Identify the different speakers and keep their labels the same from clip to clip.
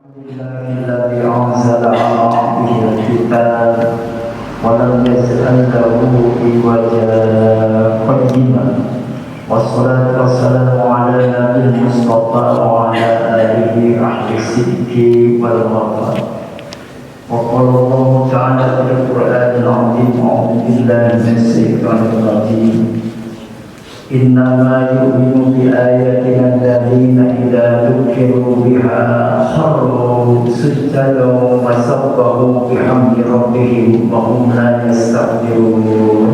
Speaker 1: الذي أنزل على عبده الكتاب ولم يجعل له عوجا قيما والصلاة والسلام على النبي المصطفى وعلى آله أهل الصدق والوفاء. وقال الله تعالى في القرآن العظيم: أعوذ بالله من الشيطان الرجيم. إنما يؤمن بآياتنا الذين إذا ذكروا بها خروا سجدا وسبحوا بحمد ربهم وهم لا يستكبرون.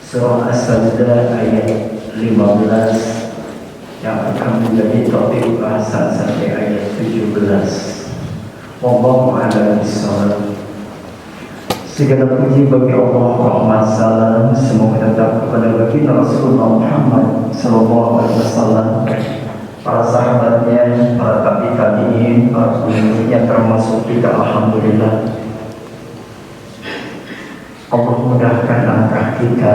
Speaker 1: Surah As-Sajdah ayat 15 yang akan menjadi topik bahasan sampai ayat 17. Wallahu a'lam bishawab. Segala puji bagi Allah, rahmat salam semoga datang kepada baginda Rasulullah Muhammad sallallahu alaihi wasallam, para sahabatnya, para tabi'in, para pengikutnya termasuk kita. Alhamdulillah, Allah mudahkan langkah kita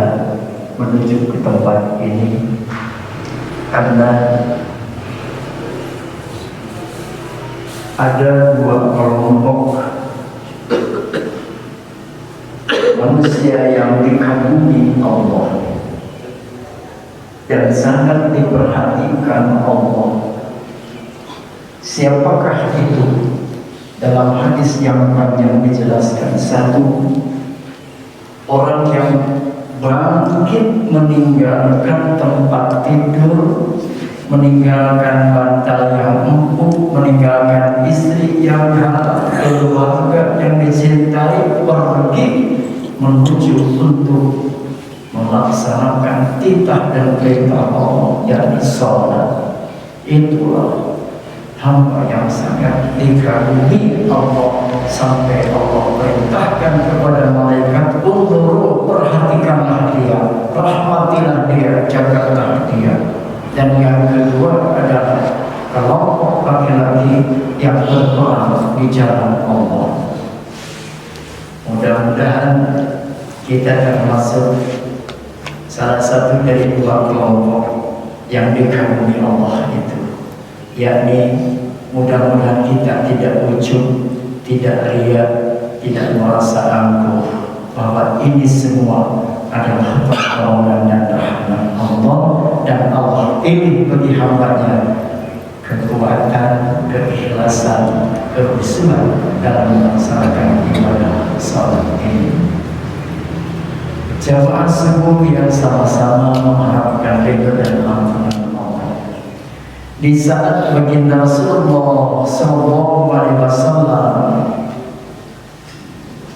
Speaker 1: menuju ke tempat ini karena ada dua kelompok manusia yang dikagumi Allah dan sangat diperhatikan Allah. Siapakah itu? Dalam hadis yang panjang dijelaskan, satu orang yang bangkit meninggalkan tempat tidur, meninggalkan bantal yang empuk, meninggalkan istri yang halal, keluarga yang dicintai, pergi menuju untuk melaksanakan titah dan perintah Allah, yakni sholat. Itulah hamba yang sangat dikagumi Allah, sampai Allah perintahkan kepada malaikat untuk perhatikanlah dia, rahmatilah dia, jagalah dia. Dan yang kedua adalah kelompok laki-laki yang berperang di jalan Allah. Mudah-mudahan kita termasuk salah satu dari dua kelompok yang dikagumi Allah itu, yakni mudah-mudahan kita tidak ujub, tidak riya, tidak merasa angkuh bahwa ini semua adalah pertolongan dan rahmat Allah, dan Allah pilih bagi hambanya kekuatan, keikhlasan, kehusuan dalam melaksanakan ibadah salat ini. Jamaah subuh yang sama-sama mengharapkan ridho dan ampunan Allah. Di saat baginda Rasulullah sallallahu alaihi wasallam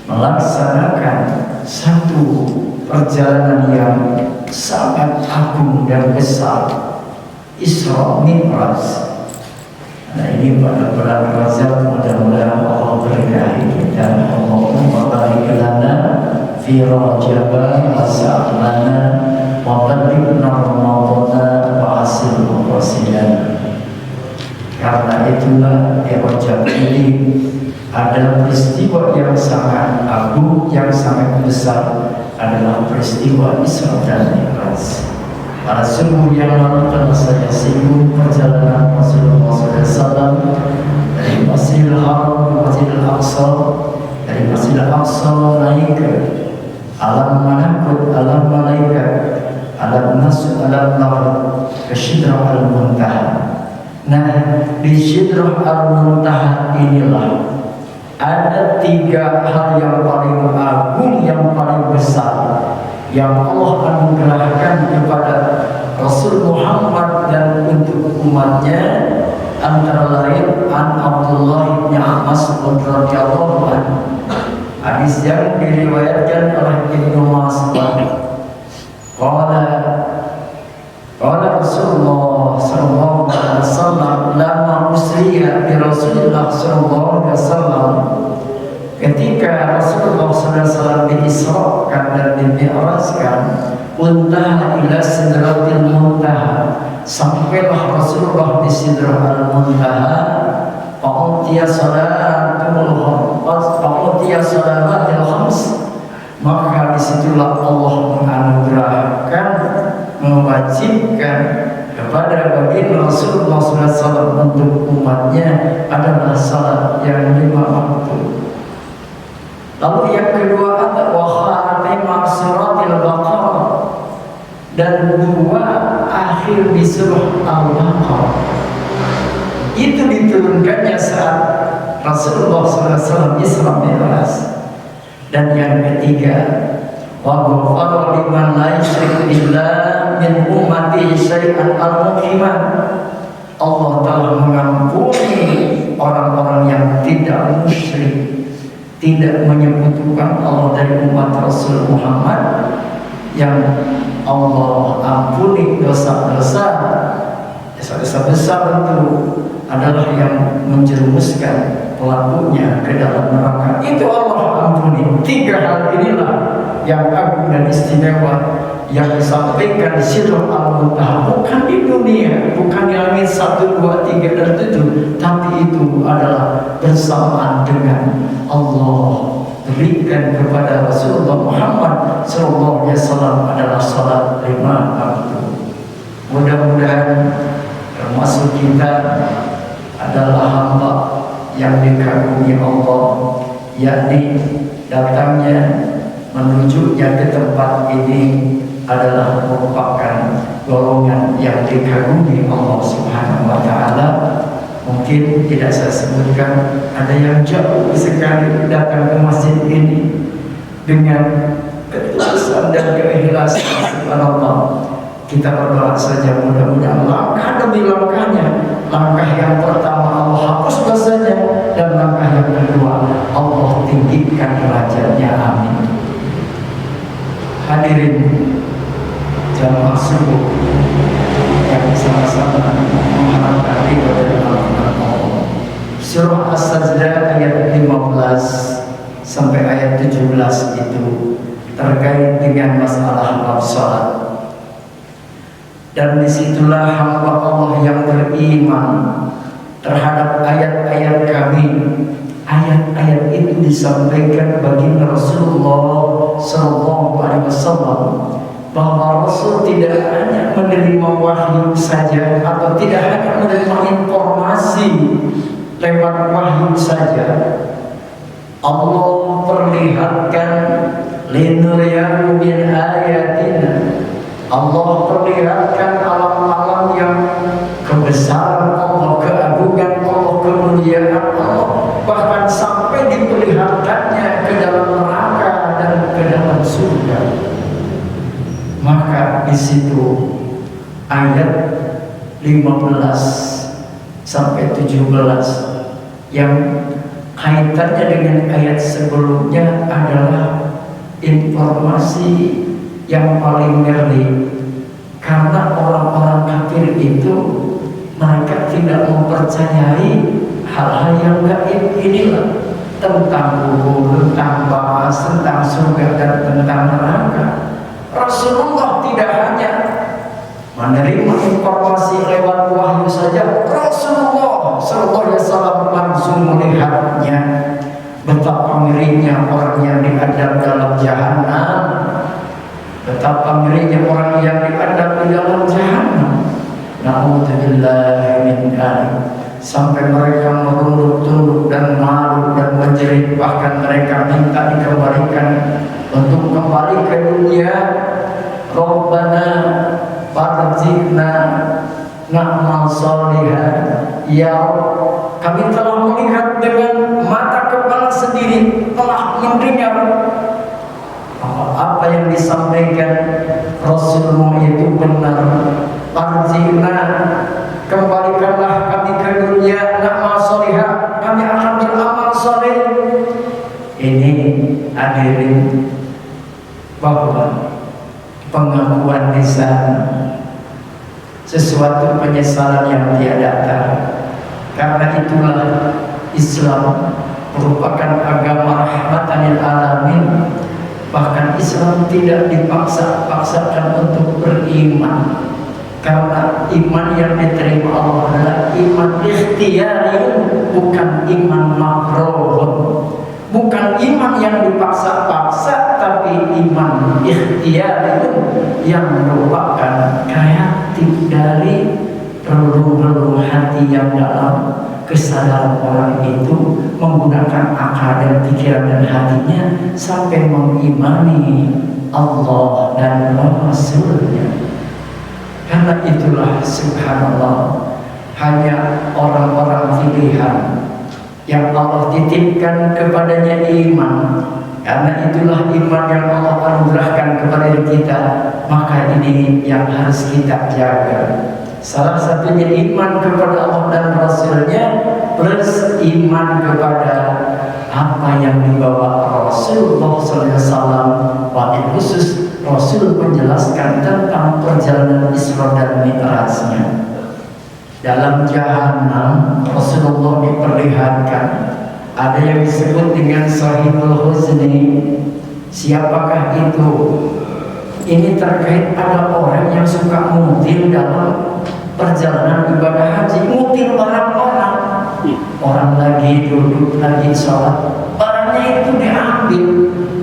Speaker 1: melaksanakan satu perjalanan yang sangat agung dan besar, Isra Mi'raj. Nah, ini pada bulan Rajab, mudah-mudahan Allah berkahi kita. Allahumma barik lana fi Rajab wa sa'lana wa balighna Ramadhana wa asilhu qasidan. Karena itulah di Rajab ini ada peristiwa yang sangat agung, yang sangat besar, adalah peristiwa Isra dan Mi'raj. Para subuh yang lalu telah saya singgung perjalanan Rasulullah SAW dari Masjidil Haram ke Masjidil Aqsa, dari Masjidil Aqsa naik ke alam malakut, alam malaikat, alam nasr, alam nar, ke Sidrah al-Muntaha. Nah, di Sidrah al-Muntaha inilah ada tiga hal yang paling agung, yang paling besar, yang Allah anugerahkan kepada Rasul Muhammad dan untuk umatnya, antara lain an Abdullah bin Mas'ud radhiyallahu anhu. Hadis yang diriwayatkan oleh Ibnu Mas'ud. Qala Rasulullah sallallahu alaihi wasallam lama usriya bi Rasulillah sallallahu alaihi wasallam, ketika Rasulullah SAW diisrakan dan dimi'rajkan, untaha ila sidratil muntaha, sampailah Rasulullah di Sidrah al-Muntaha, fa'utiya salatil khams, maka disitulah Allah menganugerahkan, mewajibkan kepada baginda Rasulullah SAW untuk umatnya adalah salat yang 5 waktu. Lalu yang kedua ada wa khatimah suratil Baqarah, dan 2 akhir di surah Al-Baqarah. Itu diturunkannya saat Rasulullah SAW Isra Mi'raj. Dan yang ketiga, wa ghafara liman la yusyrik billah min ummati syai'an al-muqiman. Allah telah mengampuni orang-orang yang tidak musyrik, tidak menyekutukan Allah dari umat Rasul Muhammad, yang Allah ampuni dosa-dosa besar itu adalah yang menjerumuskan pelakunya ke dalam neraka. Itu Allah ampuni. 3 hal inilah yang agung dan istimewa yang disampaikan di surah Al-Muntaha, bukan di dunia, bukan di langit 1, 2, 3, dan 7, tapi itu adalah bersamaan dengan Allah berikan kepada Rasulullah Muhammad SAW adalah salat 5 waktu. Mudah-mudahan termasuk kita adalah hamba yang dikagumi Allah, yakni datangnya menunjuknya ke tempat ini adalah merupakan golongan yang dikagumi Allah Subhanahu wa Ta'ala. Mungkin tidak saya sebutkan, ada yang jauh sekali datang ke masjid ini dengan ketulusan dan keikhlasan. Subhanallah. Kita berdoa saja, mudah-mudahan langkah demi langkahnya, langkah yang pertama Allah hapus dosanya, dan langkah yang kedua Allah tinggikan derajatnya. Amin. Hadirin jamaah subuh yang sama-sama mengharapkan ridho dari Allah. Surah As-Sajdah ayat 15 sampai ayat 17 itu terkait dengan masalah bab salat. Dan disitulah hamba Allah yang beriman terhadap ayat-ayat kami. Ayat-ayat itu disampaikan baginda Rasulullah SAW, bahwa Rasul tidak hanya menerima wahyu saja, atau tidak hanya menerima informasi lewat wahyu saja. Allah perlihatkan linuriyahu min ayatina. Allah perlihatkan alam-alam yang kebesaran Allah, keagungan Allah, kemuliaan Allah, bahkan sampai diperlihatkannya ke dalam neraka dan ke dalam surga. Maka di situ ayat 15 sampai 17 yang kaitannya dengan ayat sebelumnya adalah informasi yang paling ngeri, karena orang-orang kafir itu mereka tidak mempercayai hal-hal yang gaib inilah, tentang kubur, tentang balas, tentang surga dan tentang neraka. Rasulullah tidak hanya menerima informasi lewat wahyu saja, Rasulullah SAW langsung melihatnya. Betapa ngerinya orang yang diadab dalam jahanam, betapa ngerinya orang yang diadab di dalam jahanam. Na'udzubillah min dzalik. Sampai mereka merunduk-tunduk dan malu dan menjerit, bahkan mereka minta dikembalikan untuk kembali ke dunia. Rabbana farji'na na'mal shalihan. Ya Rabb, kami telah melihat dengan mata kepala sendiri, telah mendengar apa yang disampaikan Rasulullah itu benar. Farji'na, kembalikanlah kami ke dunia, na'mal shalihan, kami akan beramal saleh. Ini hadirin, bahwa pengakuan lisan sesuatu penyesalan yang tiada tara. Karena itulah Islam merupakan agama rahmatan lil alamin. Bahkan Islam tidak dipaksa-paksakan untuk beriman, karena iman yang diterima Allah adalah iman ikhtiyariyun, bukan iman makruhun. Bukan iman yang dipaksa-paksa, tapi iman ikhtiyariyun yang merupakan kreatif dari relung-relung hati yang dalam, kesadaran orang itu menggunakan akal dan pikiran dan hatinya sampai mengimani Allah dan Rasulnya. Karena itulah subhanallah, hanya orang-orang pilihan yang Allah titipkan kepadanya iman. Karena itulah iman yang Allah anugerahkan kepada kita, maka ini yang harus kita jaga. Salah satunya iman kepada Allah dan Rasulnya, plus iman kepada apa yang dibawa Rasulullah SAW. Wabil khusus Rasul menjelaskan tentang perjalanan Isra dan Mi'rajnya. Dalam Jahannam Rasulullah diperlihatkan ada yang disebut dengan Sahibul Huzni. Siapakah itu? Ini terkait ada orang yang suka mutil dalam perjalanan ibadah haji, mutil barang orang. Orang lagi duduk, lagi sholat, barangnya itu diambil.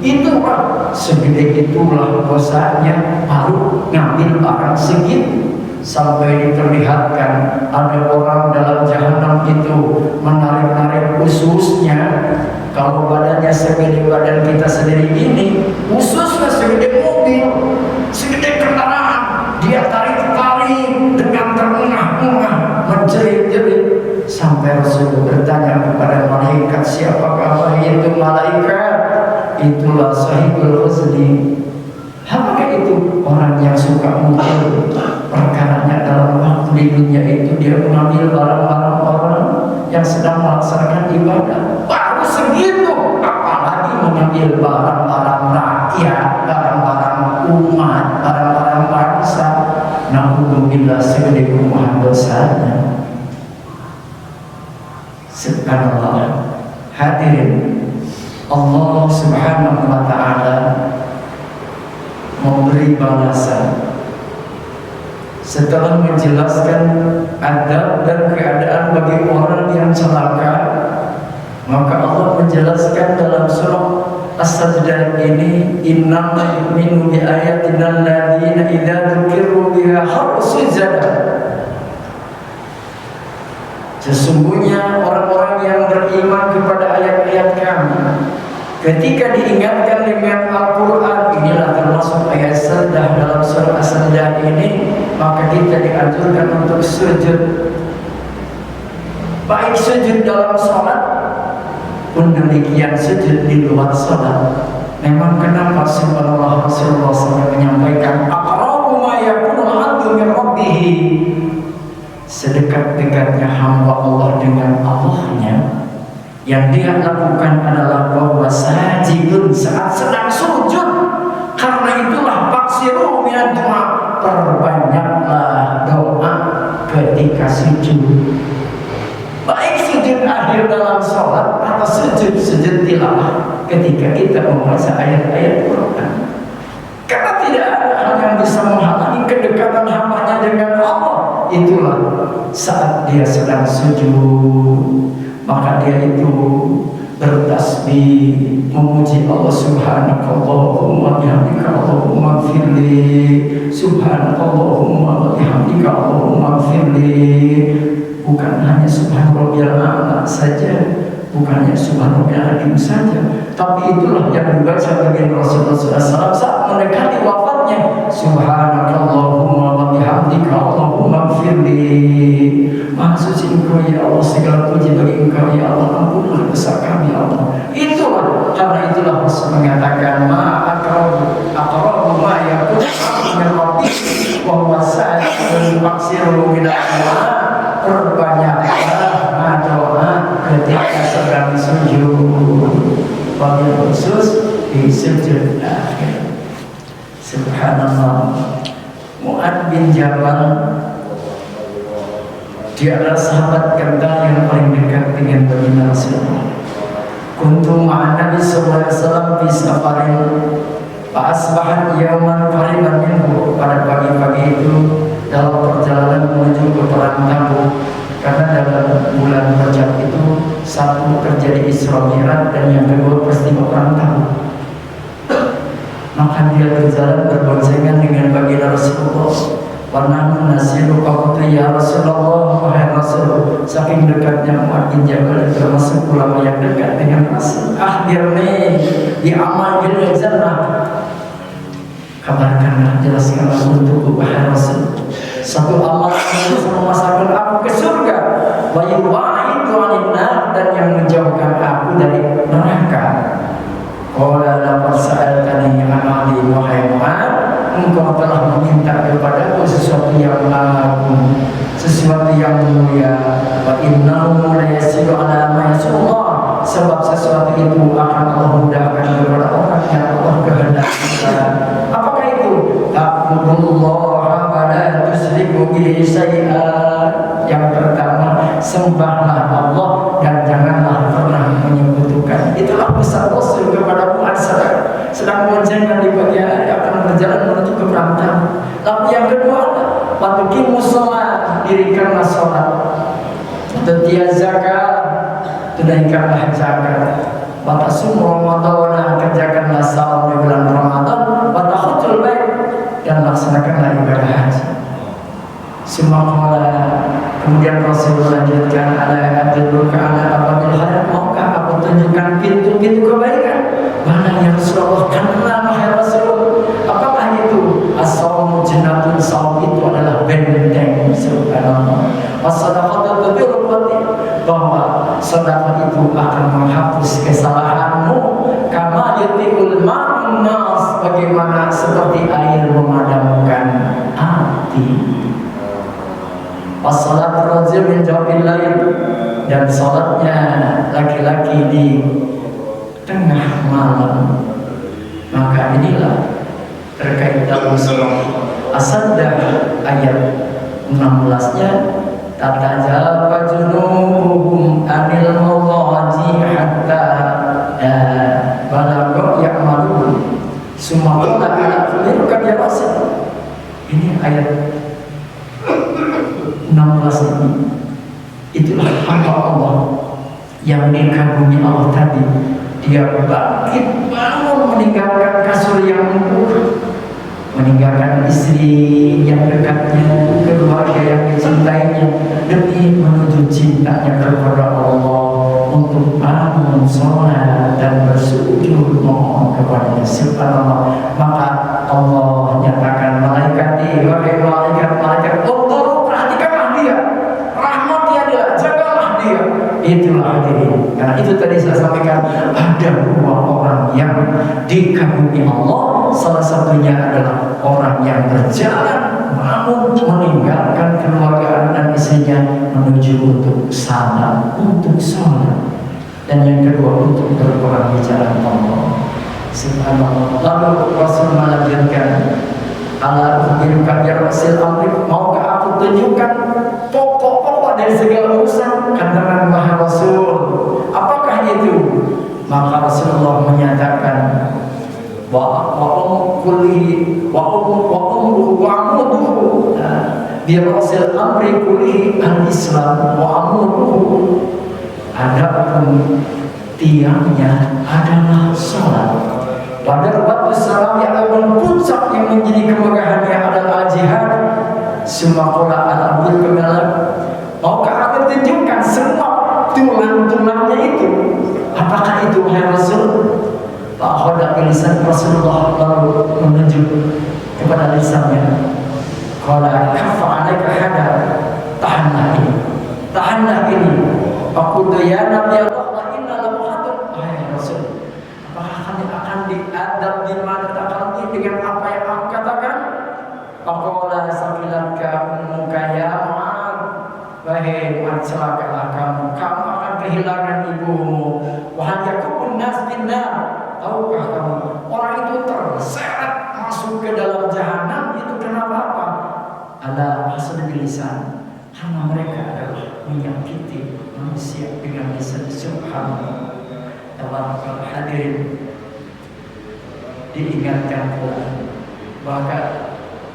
Speaker 1: Itu Pak, segede itulah dosanya, baru ngambil barang segitu. Sampai diperlihatkan ada orang dalam jahanam itu menarik-narik ususnya. Kalau badannya segede badan kita sendiri ini, ususnya segede mobil, segede kendaraan, dia tarik-tarik dengan terengah-engah, menjerit-jerit. Sampai Rasul bertanya kepada malaikat, siapakah itu malaikat? Itulah Sahibul Huzni. Apakah itu? Orang yang suka muncul perkaranya dalam waktu di dunia itu dia mengambil barang-barang orang yang sedang melaksanakan ibadah. Baru segitu, apalagi mengambil barang-barang rakyat, barang-barang umat, barang-barang bangsa. Naudzubillah, segede rumahan dosanya. Subhanallah. Hadirin, Allah Subhanahu wa ta'ala memberi balasan setelah menjelaskan adab dan keadaan bagi orang yang celaka. Maka Allah menjelaskan dalam surah As-Sajdah ini, innama yu'minu bi ayatina alladziina idza dzukiru biha kharru sujada. Sesungguhnya orang-orang yang beriman kepada ayat-ayat Kami, ketika diingatkan dengan Al-Quran, inilah termasuk ayat sajdah dalam surah As-Sajdah ini, maka kita dianjurkan untuk sujud. Baik sujud dalam sholat pun demikian sujud di luar sholat. Memang kenapa subhanallah Rasulullah SAW menyampaikan aqrabu ma yakunul 'abdu min rabbih, sedekat-dekatnya hamba Allah dengan Allahnya. Yang dia lakukan adalah bahwa sajidun, saat sedang sujud. Karena itulah baksiru minad doa, perbanyaklah doa ketika sujud. Baik sujud akhir dalam sholat atau sujud tilawah ketika kita membaca ayat-ayat Quran. Karena tidak ada hal yang bisa menghalangi kedekatan hambanya dengan Allah. Itulah saat dia sedang sujud, maka dia itu bertasbih, memuji Allah. Subhanakallahumma bihamdika Allahumma firli, subhanakallahumma wa bihamdika Allahumma firli. Bukan hanya subhanarabbiyal a'la saja, bukan hanya subhanarabbiyal azim saja, tapi itulah yang dibaca bagi Rasulullah SAW saat mendekati wafatnya. Subhanakallahumma wa bihamdika Allahumma firli. Maha suci Engkau ya Allah, segala puji bagi Engkau ya Allah, ampunlah dosa kami ya Allah. Itulah, karena itulah Rasul mengatakan aqrabu ma yakunu min rabbih wa huwa sajidun faksiru minad doa, perbanyaklah doa ketika sedang sujud, wabil khusus di sujud akhir. Subhanallah. Mu'ad bin Jabal, dia adalah sahabat kental yang paling dekat dengan baginda Rasulullah. Kuntu ma'an Nabi sallallahu alaihi wasallam fi safarin fa asbahat yawman qariban minhu. Pada pagi-pagi itu dalam perjalanan menuju ke perang Tabuk, karena dalam bulan Rajab itu satu terjadi Isra Mi'raj dan yang kedua peristiwa perang Tabuk. Maka dia berjalan berboncengan dengan baginda Rasulullah. Wa nahnu nasiru qaqtu Ya Rasulullah, wahai Rasul, saking dekatnya Mu'adz bin Jabal termasuk ulama yang dekat dengan Rasul. Akhirnya di amal jannah, kabarkanlah, jelaskanlah untukku wahai Rasul, satu amal yang bisa memasukkan aku ke surga, wa yuwa'idu 'anil nar, dan yang menjauhkan aku dari neraka. Qala laqad sa'altani 'an 'ali, wahai Mu'adz, engkau telah meminta kepadaku sesuatu yang agung, sesuatu yang mulia. Wa innahu la yasiru 'ala ma yasullah, sebab sesuatu itu akan Allah mudahkan kepada orang yang Allah kehendaki. Apakah itu? Ta'budullaha wa la tusyriku bihi syai'an. Yang pertama, sembahlah Allah dan janganlah pernah menyekutukan. Itulah pesan Rasul kepada Mu'adz sedang boncengan di pagi hari akan berjalan menuju ke perantauan. Tapi yang kedua, watuqimus shalah, dirikanlah salat. Tutiyaz zakat, tunaikanlah zakat. Watasum Ramadan, kerjakanlah saum di bulan Ramadan. Watahujjul bait, dan laksanakanlah ibadah haji. Semakala kemudian Rasulullah lanjutkan, ala adulluka ala abadil hayat, maukah aku tunjukkan pintu-pintu kebaikan? Mana ya Rasulullah? Karena wahai Rasul, apakah itu? As-shawmu jannatun, saum itu adalah benteng. Subhanallah. Was-shadaqatu tudhhiru al-batil, bahwa sedekah itu akan menghapus kesalahanmu. Kama yuti'ul ma'un nas, bagaimana seperti air memadamkan api. As-salat rajul min jawfil lail, dan salatnya laki-laki di tengah malam. Maka inilah terkait dalam surah As-Sajdah ayat 16-nya, tatajafa junubuhum anil mawadi hatta balagha ya'malun summa qala ala kulli rasul. Ini ayat 16 ini. Itulah hamba Allah yang dikagumi Allah tadi. Dia bangkit bangun meninggalkan kasur yang empuk, meninggalkan istri yang dekatnya, keluarga yang dicintainya, demi menuju cintanya kepada Allah, untuk bangun sholat dan bersujud mohon kepada-Nya. Subhanallah. Maka Allah nyatakan malaikat, wahai malaikat, perhatikanlah dia, rahmati dia, jagalah dia. Itulah hadirin. Karena itu tadi saya sampaikan, ada dua orang yang dikagumi Allah. Salah satunya adalah orang yang berjalan bangun meninggalkan keluarga dan istrinya menuju untuk salat, untuk sholat. Dan yang kedua, untuk berperang di jalan Allah. Subhanallah. Lalu Rasul melanjutkan, ala ukhbiruka ya Rasul amri, maukah aku tunjukkan pokok-pokok dari segala urusan? Katakan wahai Rasul, apakah itu? Maka Rasulullah menyatakan, wa kulli wa umruhu wa amuduhu bi rasil amri kulli al-islam wa amuduhu. Adapun tiangnya adalah salat. Pada waktu salam yang akan puncak yang menjadi kemegahannya adalah jihad. Semakola al-abdul kemelah, maukah aku tunjukkan semua tulang-tulangnya itu? Apakah itu wahai Rasul? Pak Khodak lisan Rasulullah lalu menunjuk kepada lisannya. Qala kaffa alaika hada, tahanlah ini. Aku ya Nabi Allah, wa inna la muhaddad. Wahai Rasul, apakah kami akan diadab di mana takalmi dengan apa yang aku katakan? Faqala sakilatka ummuka ya Mu'adz, wahai Mu'adz, celakalah kamu akan kehilangan ibumu. Wa hal yakun nas binnar, tahukah kamu orang itu terseret masuk ke dalam jahanam itu kenapa apa? Ala hasad lisan, karena mereka adalah menyakiti manusia dengan lisan. Subhanallah. Tabaraka hadirin, diingatkan pula bahkan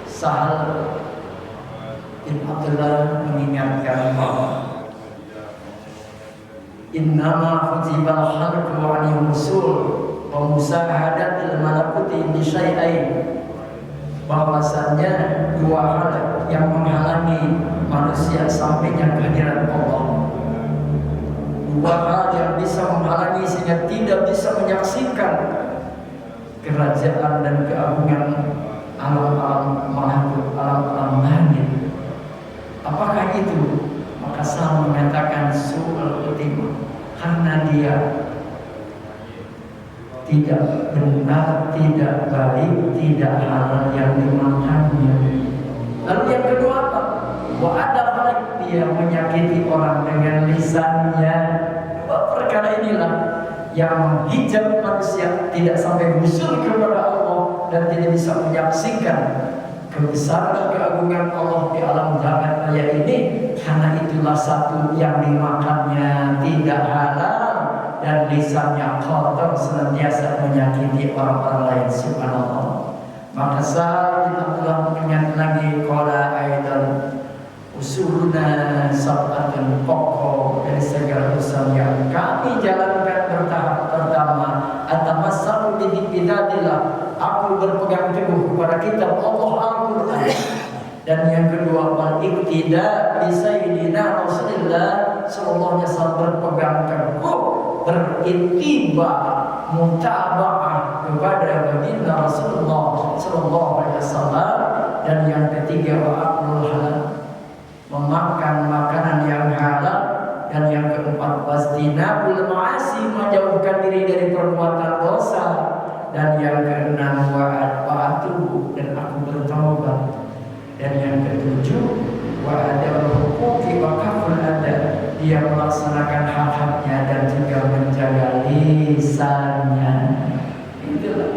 Speaker 1: Sahal bin Abdullah mengingatkan bahwa innama khutibal khalqu anil usul wa musahadatil malakuti bi syai'ain, bahwasannya dua hal yang menghalangi manusia manusia sampainya kehadiran Allah. Dua hal yang bisa menghalangi sehingga tidak bisa menyaksikan kerajaan dan keagungan alam-alam makhluk, alam-alam langit. Apakah itu? Maka saya mengatakan su'ul khotimah, karena dia tidak benar, tidak baik, tidak halal yang dimakannya. Lalu yang kedua apa? Wa ada dia menyakiti orang dengan lisannya. Dua perkara inilah yang menghijab manusia tidak sampai musuh kepada Allah dan tidak bisa menyaksikan kebesaran keagungan Allah di alam jagat raya ini, karena itulah satu yang dimakannya tidak halal dan lisannya kotor senantiasa menyakiti orang-orang lain. Subhanallah. Maka Sa'ad bin Abdullah mengingat lagi qala aidan usuluna sab'atun, pokok dari segala usul yang kami jalankan bertahap. Pertama, atamassalu bidadillah, aku berpegang teguh kepada kitab Allah Al-Quran. Dan yang kedua, wal iktida bi sayyidina Rasulillah sallallahu alaihi wasallam, berpegang teguh, berittiba, mutaba'ah kepada baginda Rasulullah sallallahu alaihi wasallam. Dan yang ketiga, wa aklul halal, memakan makanan yang halal. Dan yang keempat, wastinabul ma'asi, menjauhkan diri dari perbuatan dosa. Dan yang keenam, wa'atubu, dan aku bertaubat. Dan yang ketujuh, wa'adabul huquqi wa kaful adab, dia melaksanakan hak-haknya dan juga menjaga lisannya. Itulah.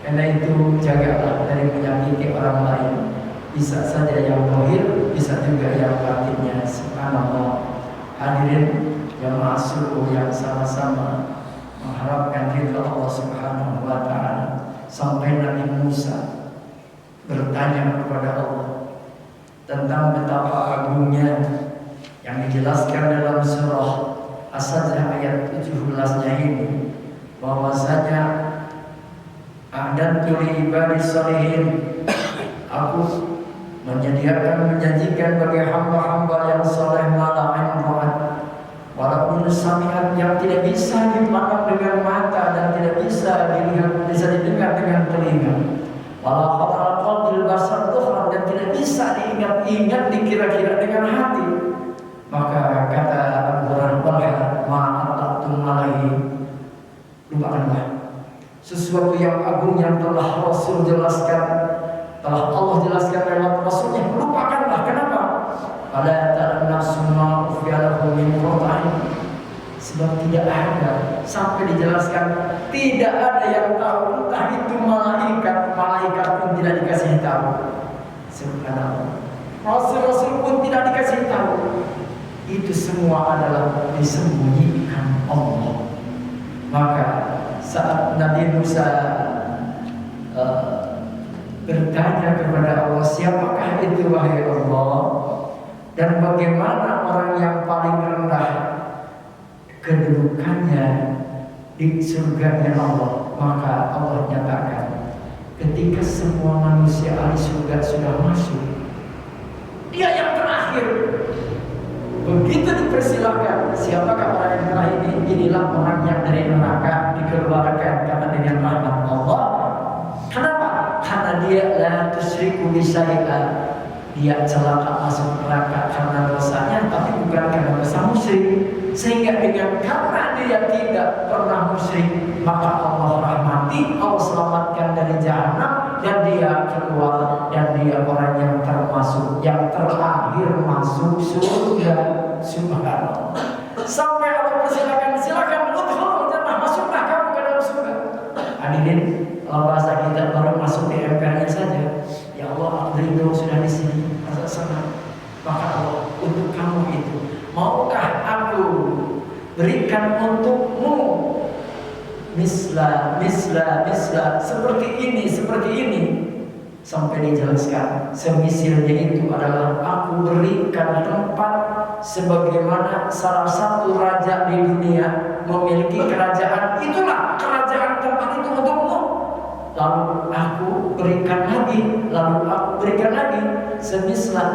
Speaker 1: Karena itu jagalah dari menyakiti orang lain. Bisa saja yang zahir, bisa juga yang batinnya. Subhanallah. Hadirin jamaah subuh yang sama-sama mengharapkan ridha Allah Subhanahu wa ta'ala, sampai Nabi Musa bertanya kepada Allah tentang betapa agungnya yang dijelaskan dalam surah As-Sajdah ayat 17-nya ini, bahwasanya adantu li ibadis shalihin, aku menjanjikan bagi hamba-hamba yang saleh mala'in ra'at walaupun sami'at, yang tidak bisa dipandang dengan mata dan tidak bisa dilihat, bisa didengar dengan telinga, wala khatar qalbil basar tuhran, dan tidak bisa diingat-ingat, dikira-kira dengan hati. Maka kata Abu Hurairah, ma'atattum alaihi, lupakanlah sesuatu yang agung yang telah Rasul jelaskan, telah Allah jelaskan lewat Rasulnya, lupakanlah. Kenapa? Fala ta'nafsu ma ufiyalahu min qur'an, sebab tidak ada, sampai dijelaskan tidak ada yang tahu, entah itu malaikat pun tidak dikasih tahu. Subhanallah. Rasul-rasul pun tidak dikasih tahu. Itu semua adalah disembunyikan Allah. Maka saat Nabi Musa bertanya kepada Allah, siapakah itu wahai Allah, dan bagaimana orang yang paling rendah kedudukannya di surganya Allah, maka Allah nyatakan ketika semua manusia ahli surga sudah masuk, dia yang terakhir. Begitu dipersilahkan, siapakah orang yang terakhir ini? Inilah orang yang dari neraka dikeluarkan karena dengan rahmat Allah. Kenapa? Karena dia la tusyriku bi syai'an, dia celaka masuk neraka karena dosanya, tapi bukan karena dosa musyrik. Sehingga dengan karena dia tidak pernah musyrik, maka Allah rahmati, Allah selamatkan dari jahanam, dan dia keluar, dan dia orang yang termasuk, yang terakhir masuk surga. Subhanallah. Sampai Allah persilakan, silakan udkhul jannah, masuklah kamu ke dalam surga. Hadirin, kalau bahasa kita baru masuk di empernya saja, ya Allah, aku ridho sudah di sini, rasa senang. Maka Allah, untuk kamu itu, maukah aku berikan untukmu misla seperti ini, sampai dijelaskan semisilnya itu adalah aku berikan tempat sebagaimana salah satu raja di dunia memiliki kerajaan, itulah kerajaan tempat itu untukmu. lalu aku berikan lagi, semisal.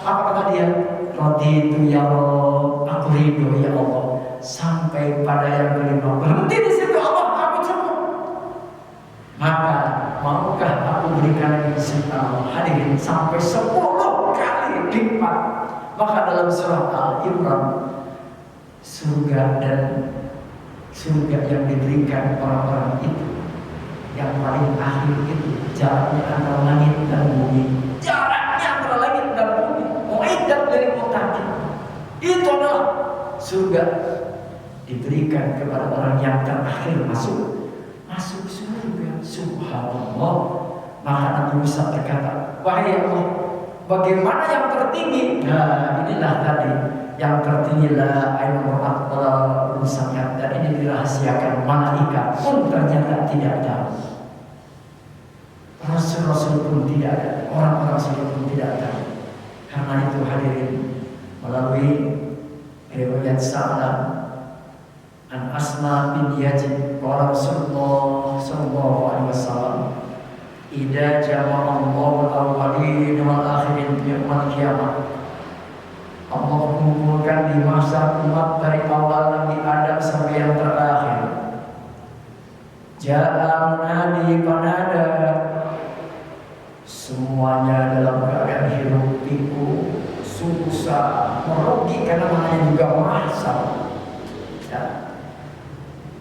Speaker 1: Apa kata dia? Raditu ya Allah, aku ridho ya Allah. Sampai pada yang kelima, berhenti di situ, Allah, aku cukup. Maka maukah aku berikan lagi Allah? Hadirin, sampai 10 kali lipat. Maka dalam surah Al-Imran, surga yang diberikan orang-orang itu, yang paling akhir itu jaraknya antara langit dan bumi. Mu'iddat lil muttaqin. Itu adalah surga diberikan kepada orang yang terakhir masuk surga. Subhanallah. Maka Nabi Musa berkata, wahai Allah, bagaimana yang tertinggi? Nah, inilah tadi yang tertinggi, la ilmu akbar sangat, dan ini dirahasiakan, malaikat pun ternyata tidak tahu, Rasul pun tidak ada, orang-orang saleh pun tidak tahu. Karena itu hadirin, melalui riwayat Sa'lam an Asma bin Yazid, qala Rasulullah sallallahu alaihi wasallam, idza jama'a Allahu al-awwalin wal akhirin fi yaumil qiyamah, Allah mengumpulkan di masa umat dari awal Nabi Adam sampai yang terakhir. Ja'a munadi panada, semuanya dalam keadaan hiruk pikuk, susah, merugi, karena namanya juga mahsyar. Ya.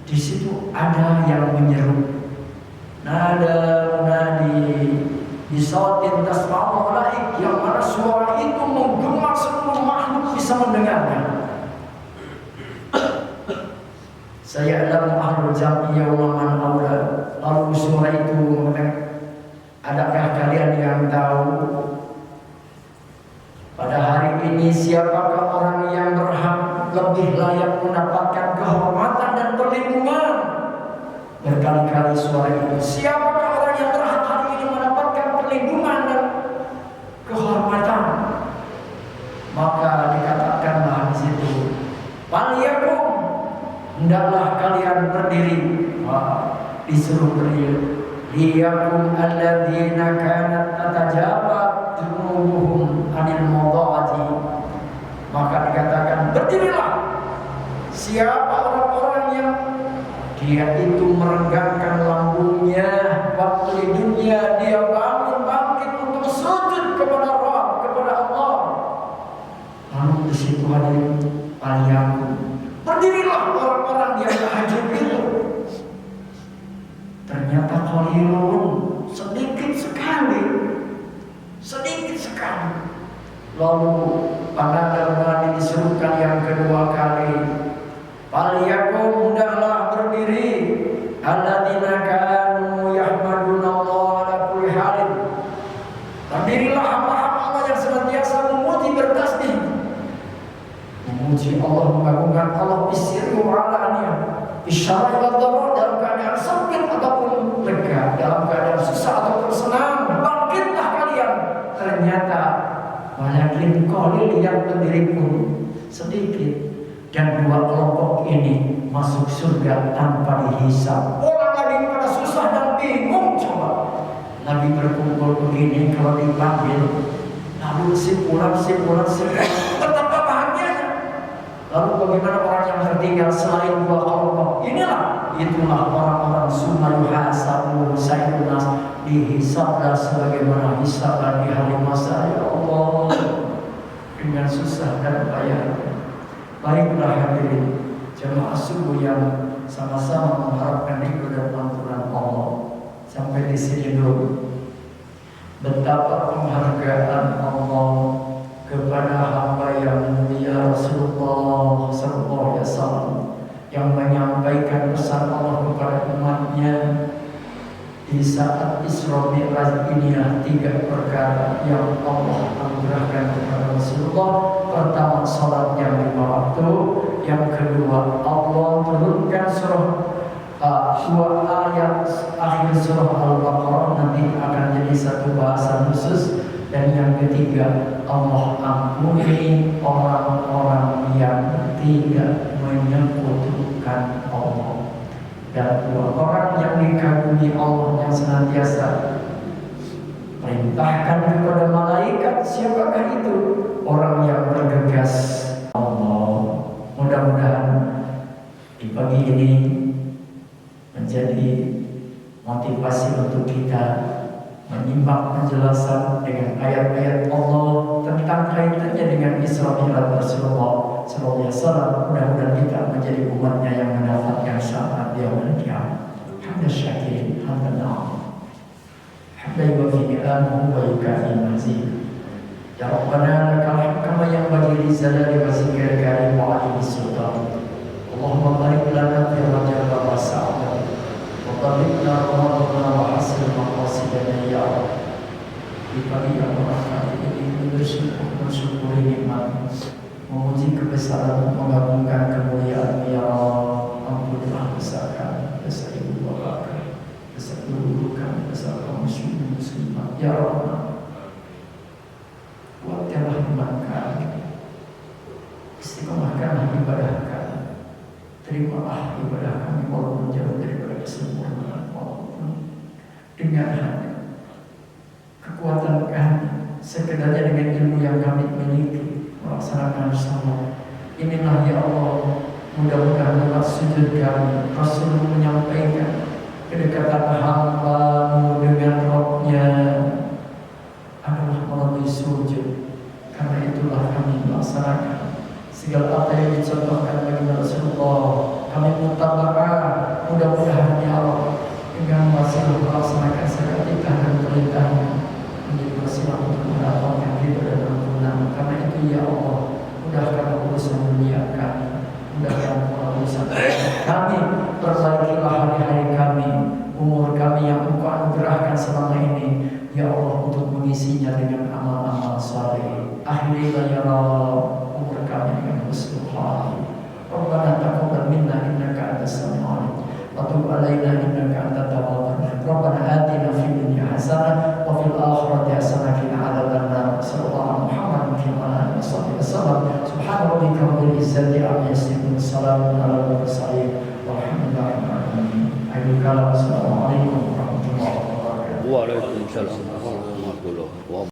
Speaker 1: Di situ ada yang menyeru, nada munadi bisautin tasma'u malaik, yang mana suara itu menggema, seluruh makhluk bisa mendengarnya. Saya adalah ahlul jam'i yawman aula. Lalu suara itu mengatakan, adakah kalian yang tahu pada hari ini siapakah orang yang berhak lebih layak mendapatkan kehormatan dan perlindungan? Berkali-kali suara itu, siapakah orang yang berhak hari ini mendapatkan perlindungan dan kehormatan? Maka dikatakanlah di situ, waliyakum, hendaklah kalian berdiri. Disuruh berdiri. Liyakum alladzina kanat tatajabat junubuhum anil mawdaji. Maka dikatakan, berdirilah siapa orang-orang yang dia itu merenggangkan lambungnya waktu di dunia, dia bangkit untuk sujud kepada Rabb, kepada Allah. Lalu di situ hadir aliyakum, berdirilah orang-orang yang tahajud itu. Ternyata qalilun, sedikit sekali. Lalu pada dalam disuruhkan yang kedua kali, waliyakum, hendaklah berdiri alladzina kanu yahmadunallaha ala kulli halin. Berdirilah hamba-hamba Allah yang senantiasa memuji, bertasbih, memuji Allah, mengagungkan Allah bisirri wa alaniyah, bisyarah wal dharra, dalam keadaan sempit ataupun lega, dalam keadaan susah ataupun senang. Bangkitlah kalian. Ternyata walakin qalil yang berdiri pun sedikit, dan dua kelompok ini masuk surga tanpa dihisab. Orang lagi pada susah dan bingung. Coba Nabi berkumpul begini, kalau dipanggil lalu simpulan betapa bahagianya. Lalu bagaimana orang yang tertinggal selain dua kelompok? Itulah orang-orang summa yuhasabu sayyidun nas, dihisablah sebagaimana hisaban di hari masa. Ya Allah, dengan susah dan payah. Baiklah hadirin jemaah subuh yang sama-sama mengharapkan ridho dan ampunan Allah. Sampai di sini dulu. Betapa penghargaan Allah kepada hamba yang mulia Rasulullah sallallahu alaihi wasallam, yang menyampaikan pesan Allah kepada umatnya di saat Isra Mi'raj. Inilah 3 perkara yang Allah anugerahkan kepada Rasulullah. Pertama, salat yang 5 waktu. Yang kedua, Allah turunkan surah 2 ayat akhir surah Al-Baqarah, nanti akan jadi satu bahasan khusus. Dan yang ketiga, Allah ampuni orang-orang yang tidak menyekutukan Allah. Dan dua orang yang dikagumi Allah yang senantiasa perintahkan kepada malaikat. Siapakah itu? Orang yang bergegas Allah. Mudah-mudahan di pagi ini menjadi motivasi untuk kita menyimak penjelasan dengan ayat-ayat Allah tentang kaitannya dengan Isra Mi'raj Rasulullah sallallahu alaihi wasallam. Mudah-mudahan kita menjadi umatnya yang mendapatkan syafaat di yaumil qiyamah. Hamdan syakirin, hamdan na'am. Hamdan yuwafi ni'amahu wa yukafi mazid. Ya Rabbana lakal hamd kama yanbaghi li jalali wajhikal karim wa 'azimi sultanik. Allahumma barik lana fi Rajab wa Sa'ban. Wabalikna Ramadana wa hasil maqasidana ya Allah. Di pagi yang berkah ini bersyukuri nikmat, memuji kebesaran, mengagungkan kemuliaan ya Allah. Ampunilah dosa kami, dosa ibu bapa kami, dosa guru kami, dosa kaum muslimat ya Allah. Kuatkanlah iman kami, istiqomahkanlah ibadah kami. Terimalah ibadah kami walaupun jauh daripada kesempurnaan, walaupun dengan hanya kekuatan kami, sekedarnya dengan ilmu yang kami miliki melaksanakan salat. Inilah ya Allah, mudah-mudahan lewat sujud kami Rasul menyampaikan kedekatan hamba-Mu dengan Rabb-Nya adalah melalui sujud. Karena itulah kami melaksanakan segala apa yang dicontohkan bagi Rasulullah. Kami mutaba'ah, mudah-mudahan ya Allah dengan wasilah melaksanakan segala titah dan perintahnya menjadi wasilah untuk mendapatkan ridha dan ampunan. Karena itu ya Allah, mudahkan urusan dunia kami, mudahkan urusan kami, perbaikilah hari-hari kami, umur kami yang Engkau anugerahkan selama ini ya Allah, untuk mengisinya dengan amal-amal saleh. Akhirilah ya Allah umur kami dengan husnul khatimah. Rabbana taqabbal minna innaka antas samiul alim wa tub alaina innaka antat tawwabur rahim. Rabbana atina fid dunya hasanah wa fil akhirati hasanah wa qina adzabannar. Sallallahu alaihi wa ala alihi wasallam. Subhana rabbika rabbil izzati amma yasifun. Salamun alal mursalin walhamdulillahi rabbil alamin. Assalamualaikum warahmatullahi wabarakatuh.
Speaker 2: Waalaikumsalam warahmatullahi wabarakatuh.